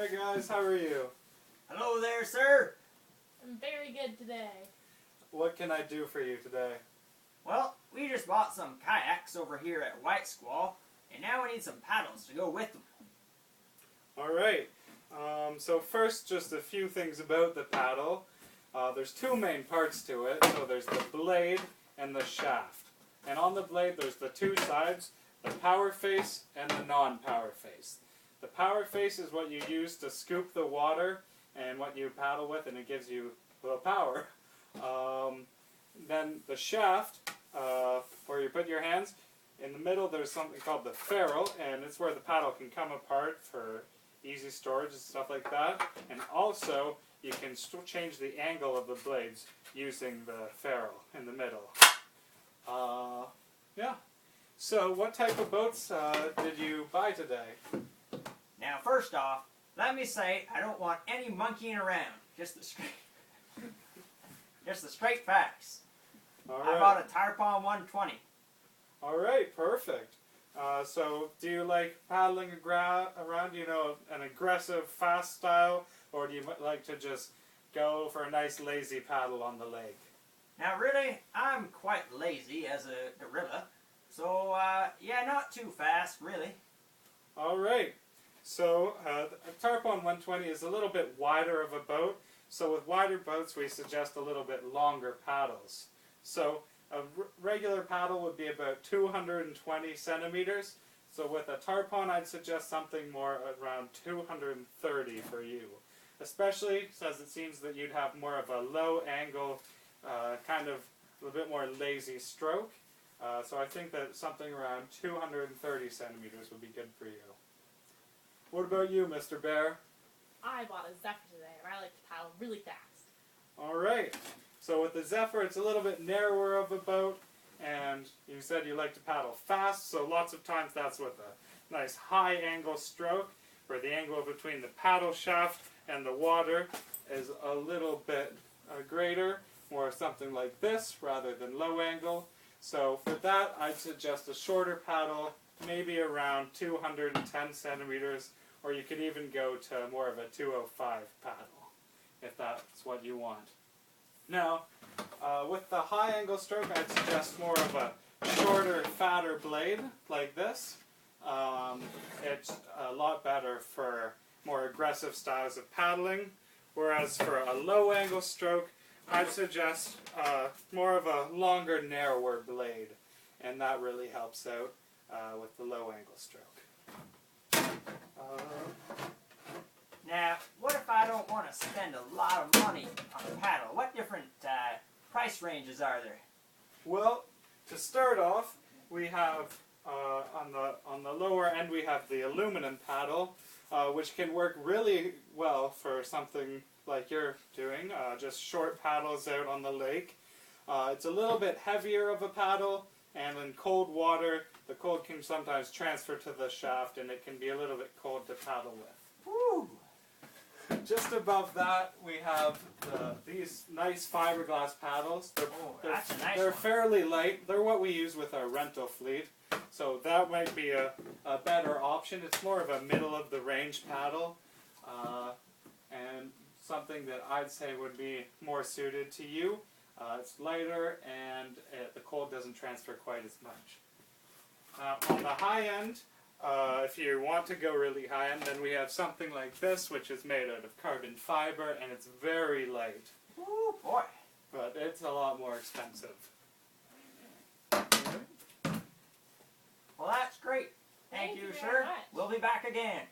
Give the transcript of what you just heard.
Hey guys, how are you? Hello there, sir. I'm very good today. What can I do for you today? Well, we just bought some kayaks over here at White Squall, and now we need some paddles to go with them. Alright, so first just a few things about the paddle. There's two main parts to it. So there's the blade and the shaft. And on the blade there's the two sides, the power face and the non-power face. The power face is what you use to scoop the water and what you paddle with, and it gives you the power. Then the shaft, where you put your hands, in the middle there's something called the ferrule, and it's where the paddle can come apart for easy storage and stuff like that. And also you can change the angle of the blades using the ferrule in the middle. Yeah. So what type of boats did you buy today? Now, first off, let me say I don't want any monkeying around. Just the straight facts. All right. I bought a Tarpon 120. Alright, perfect. So do you like paddling around, you know, an aggressive, fast style, or do you like to just go for a nice lazy paddle on the lake? Now, really, I'm quite lazy as a gorilla. So, yeah, not too fast, really. Alright. So, a Tarpon 120 is a little bit wider of a boat. So with wider boats, we suggest a little bit longer paddles. So a regular paddle would be about 220 centimeters. So with a Tarpon, I'd suggest something more around 230 for you. Especially since it seems that you'd have more of a low angle, kind of a little bit more lazy stroke. So I think that something around 230 centimeters would be good for you. What about you, Mr. Bear? I bought a Zephyr today, and I like to paddle really fast. Alright, so with the Zephyr it's a little bit narrower of a boat, and you said you like to paddle fast, so lots of times that's with a nice high angle stroke, where the angle between the paddle shaft and the water is a little bit greater, more something like this rather than low angle. So for that I'd suggest a shorter paddle, maybe around 210 centimeters, or you could even go to more of a 205 paddle, if that's what you want. Now, with the high angle stroke, I'd suggest more of a shorter, fatter blade, like this. It's a lot better for more aggressive styles of paddling, whereas for a low angle stroke, I'd suggest more of a longer, narrower blade, and that really helps out with the low angle stroke. Now, what if I don't want to spend a lot of money on a paddle? What different price ranges are there? Well, to start off, we have on the lower end we have the aluminum paddle, which can work really well for something like you're doing, just short paddles out on the lake. It's a little bit heavier of a paddle, and in cold water, the cold can sometimes transfer to the shaft, and it can be a little bit cold to paddle with. Woo! Just above that, we have these nice fiberglass paddles. That's a nice they're one. fairly light. They're what we use with our rental fleet. So that might be a better option. It's more of a middle-of-the-range paddle. And something that I'd say would be more suited to you. It's lighter, and the cold doesn't transfer quite as much. On the high end, if you want to go really high end, then we have something like this, which is made out of carbon fiber, and it's very light. Ooh, boy. But it's a lot more expensive. Well, that's great. Thank you, Thank you sir. very much. We'll be back again.